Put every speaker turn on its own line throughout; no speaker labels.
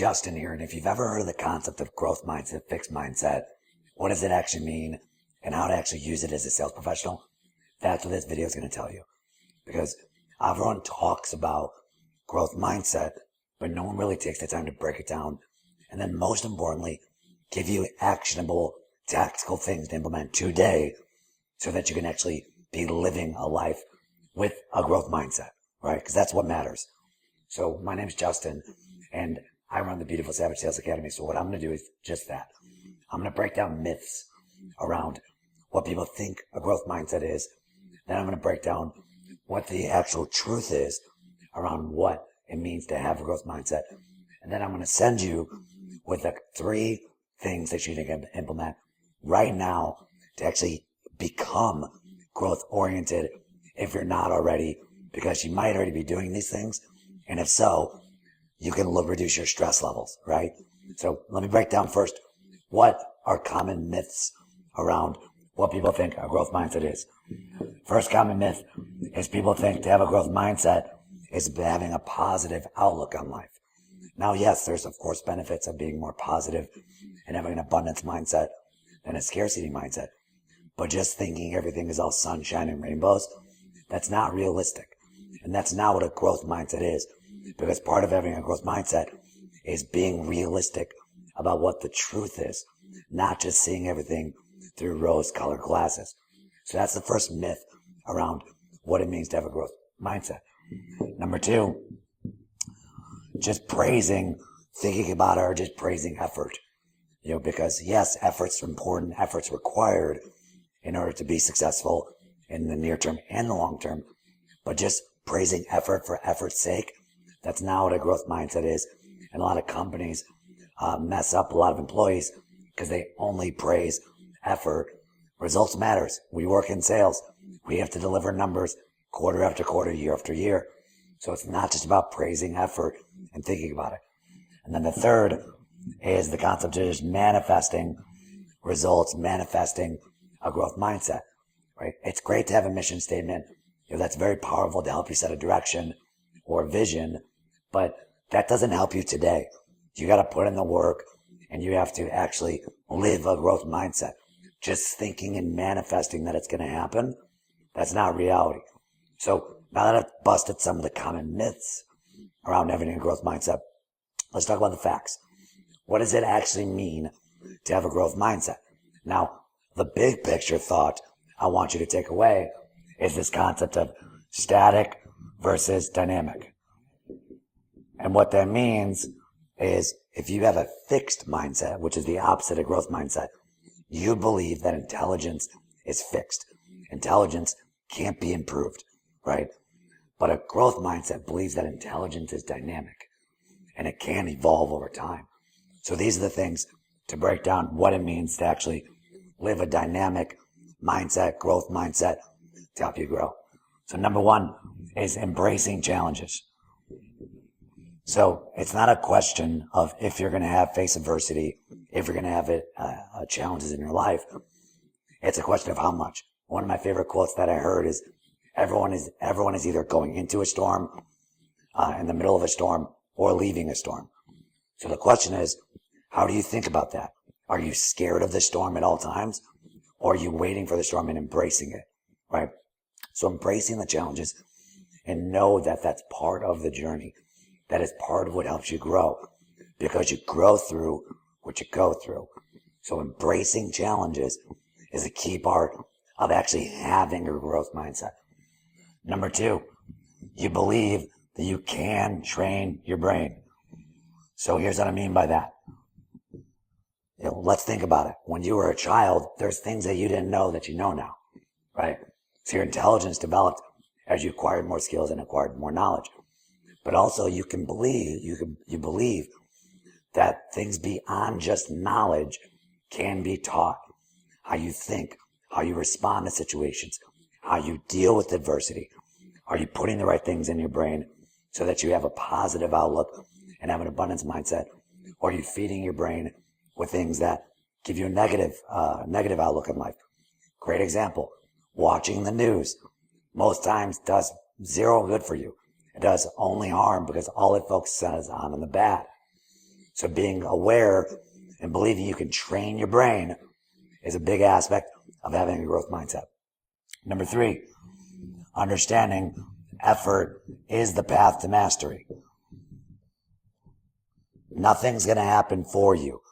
Justin here, and if you've ever heard of the concept of growth mindset, fixed mindset, what does it actually mean, and how to actually use it as a sales professional, that's what this video is going to tell you. Because everyone talks about growth mindset, but no one really takes the time to break it down, and then most importantly, give you actionable, tactical things to implement today so that you can actually be living a life with a growth mindset, right? Because that's what matters. So my name is Justin, and I run the Beautiful Savage Sales Academy. So what I'm going to do is just that. I'm going to break down myths around what people think a growth mindset is. Then I'm going to break down what the actual truth is around what it means to have a growth mindset. And then I'm going to send you with the 3 things that you can implement right now to actually become growth oriented if you're not already, because you might already be doing these things. And if so, you can reduce your stress levels, right? So let me break down first what are common myths around what people think a growth mindset is. First common myth is people think to have a growth mindset is having a positive outlook on life. Now, yes, there's of course benefits of being more positive and having an abundance mindset than a scarcity mindset. But just thinking everything is all sunshine and rainbows, that's not realistic. And that's not what a growth mindset is. Because part of having a growth mindset is being realistic about what the truth is, not just seeing everything through rose-colored glasses. So that's the first myth around what it means to have a growth mindset. Number 2, just thinking about it, or just praising effort. Because yes, effort's important, effort's required in order to be successful in the near term and the long term. But just praising effort for effort's sake, that's not what a growth mindset is. And a lot of companies mess up a lot of employees because they only praise effort. Results matters. We work in sales. We have to deliver numbers quarter after quarter, year after year. So it's not just about praising effort and thinking about it. And then the third is the concept of just manifesting results, manifesting a growth mindset, right? It's great to have a mission statement. That's very powerful to help you set a direction or vision, but that doesn't help you today. You got to put in the work, and you have to actually live a growth mindset. Just thinking and manifesting that it's going to happen, that's not reality. So now that I've busted some of the common myths around having a growth mindset, let's talk about the facts. What does it actually mean to have a growth mindset? Now, the big picture thought I want you to take away is this concept of static versus dynamic. And what that means is if you have a fixed mindset, which is the opposite of growth mindset, you believe that intelligence is fixed. Intelligence can't be improved, right? But a growth mindset believes that intelligence is dynamic and it can evolve over time. So these are the things to break down what it means to actually live a dynamic mindset, growth mindset to help you grow. So number 1 is embracing challenges. So it's not a question of if you're going to face adversity, if you're going to have challenges in your life. It's a question of how much. One of my favorite quotes that I heard is, everyone is either going into a storm, in the middle of a storm, or leaving a storm. So the question is, how do you think about that? Are you scared of the storm at all times? Or are you waiting for the storm and embracing it, right? So embracing the challenges and know that that's part of the journey. That is part of what helps you grow, because you grow through what you go through. So embracing challenges is a key part of actually having a growth mindset. Number 2, you believe that you can train your brain. So here's what I mean by that. Let's think about it. When you were a child, there's things that you didn't know that you know now, right? So your intelligence developed as you acquired more skills and acquired more knowledge. But also you believe that things beyond just knowledge can be taught. How you think, how you respond to situations, how you deal with adversity. Are you putting the right things in your brain so that you have a positive outlook and have an abundance mindset? Or are you feeding your brain with things that give you a negative outlook in life? Great example. Watching the news most times does zero good for you. It does only harm because all it focuses on is the bad. So being aware and believing you can train your brain is a big aspect of having a growth mindset. Number 3, understanding effort is the path to mastery. Nothing's going to happen for you.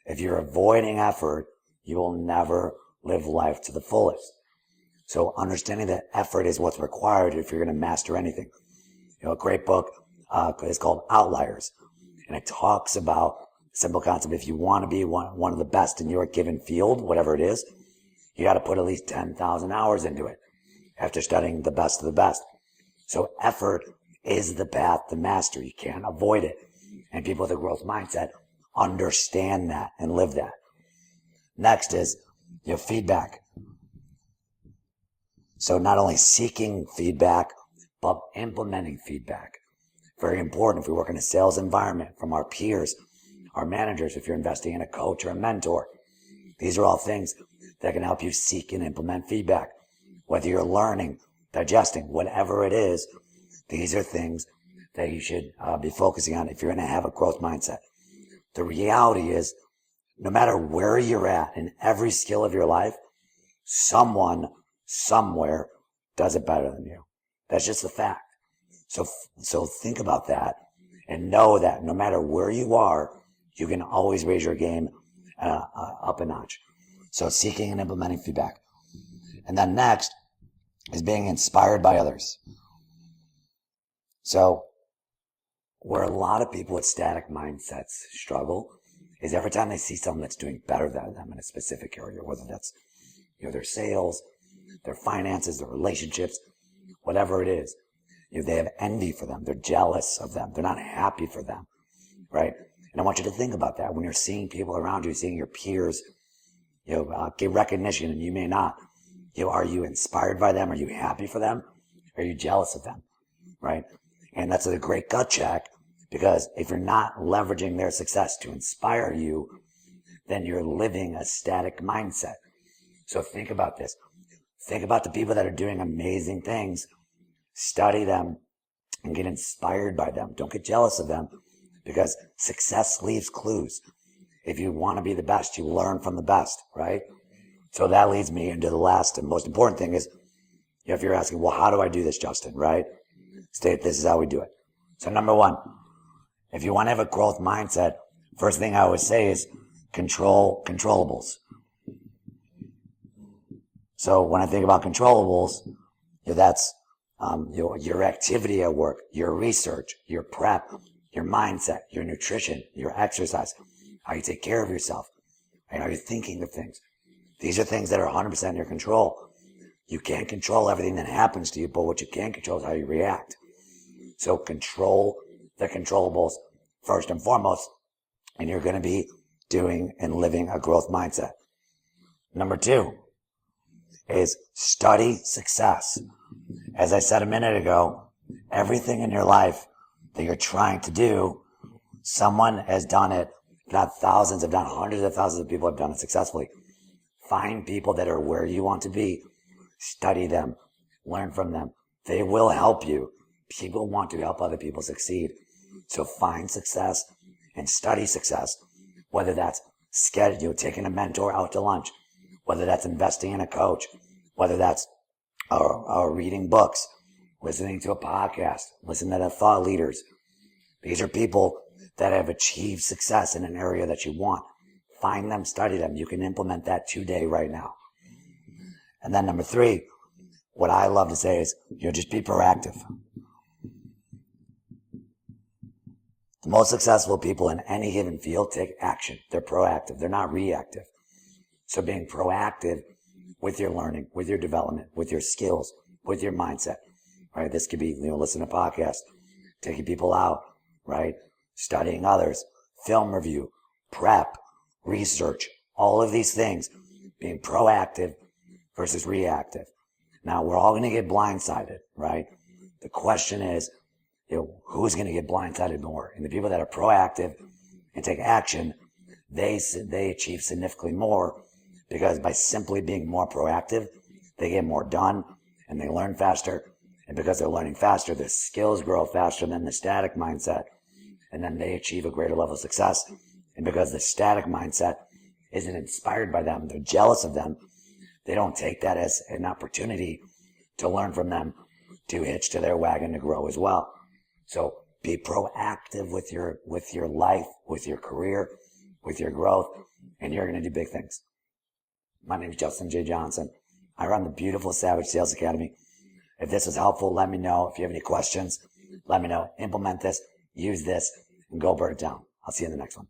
If you're avoiding effort, you will never live life to the fullest. So understanding that effort is what's required if you're going to master anything. A great book is called Outliers, and it talks about the simple concept. If you want to be one of the best in your given field, whatever it is, you got to put at least 10,000 hours into it after studying the best of the best. So effort is the path to mastery. You can't avoid it. And people with a growth mindset understand that and live that. Next is feedback. So not only seeking feedback, but implementing feedback. Very important if we work in a sales environment, from our peers, our managers, if you're investing in a coach or a mentor. These are all things that can help you seek and implement feedback. Whether you're learning, digesting, whatever it is, these are things that you should be focusing on if you're going to have a growth mindset. The reality is, no matter where you're at in every skill of your life, someone, somewhere does it better than you. That's just a fact. So think about that and know that no matter where you are, you can always raise your game up a notch. So seeking and implementing feedback. And then next is being inspired by others. So where a lot of people with static mindsets struggle is every time they see someone that's doing better than them in a specific area, whether that's their sales, their finances, their relationships, whatever it is, they have envy for them. They're jealous of them. They're not happy for them, right? And I want you to think about that when you're seeing people around you, seeing your peers, get recognition, and you may not. Are you inspired by them? Are you happy for them? Are you jealous of them, right? And that's a great gut check, because if you're not leveraging their success to inspire you, then you're living a static mindset. So think about this. Think about the people that are doing amazing things. Study them and get inspired by them. Don't get jealous of them, because success leaves clues. If you want to be the best, you learn from the best, right? So that leads me into the last and most important thing is, if you're asking, well, how do I do this, Justin, right? This is how we do it. So number 1, if you want to have a growth mindset, first thing I always say is control controllables. So when I think about controllables, that's your activity at work, your research, your prep, your mindset, your nutrition, your exercise, how you take care of yourself, and how you're thinking of things. These are things that are 100% in your control. You can't control everything that happens to you, but what you can control is how you react. So control the controllables first and foremost, and you're going to be doing and living a growth mindset. Number 2 is study success. As I said a minute ago, everything in your life that you're trying to do, someone has done it. Not thousands, have done hundreds of thousands of people have done it successfully. Find people that are where you want to be. Study them. Learn from them. They will help you. People want to help other people succeed. So find success and study success. Whether that's taking a mentor out to lunch, whether that's investing in a coach, whether that's reading books, listening to a podcast, listening to thought leaders. These are people that have achieved success in an area that you want. Find them, study them. You can implement that today, right now. And then number 3, what I love to say is, just be proactive. The most successful people in any given field take action. They're proactive. They're not reactive. So being proactive with your learning, with your development, with your skills, with your mindset, right? This could be, listening to podcasts, taking people out, right? Studying others, film review, prep, research, all of these things, being proactive versus reactive. Now, we're all going to get blindsided, right? The question is, who's going to get blindsided more? And the people that are proactive and take action, they achieve significantly more, because by simply being more proactive, they get more done and they learn faster. And because they're learning faster, their skills grow faster than the static mindset. and then they achieve a greater level of success. And because the static mindset isn't inspired by them, they're jealous of them, they don't take that as an opportunity to learn from them, to hitch to their wagon to grow as well. So be proactive with your life, with your career, with your growth, and you're going to do big things. My name is Justin J. Johnson. I run the beautiful Savage Sales Academy. If this is helpful, let me know. If you have any questions, let me know. Implement this, use this, and go burn it down. I'll see you in the next one.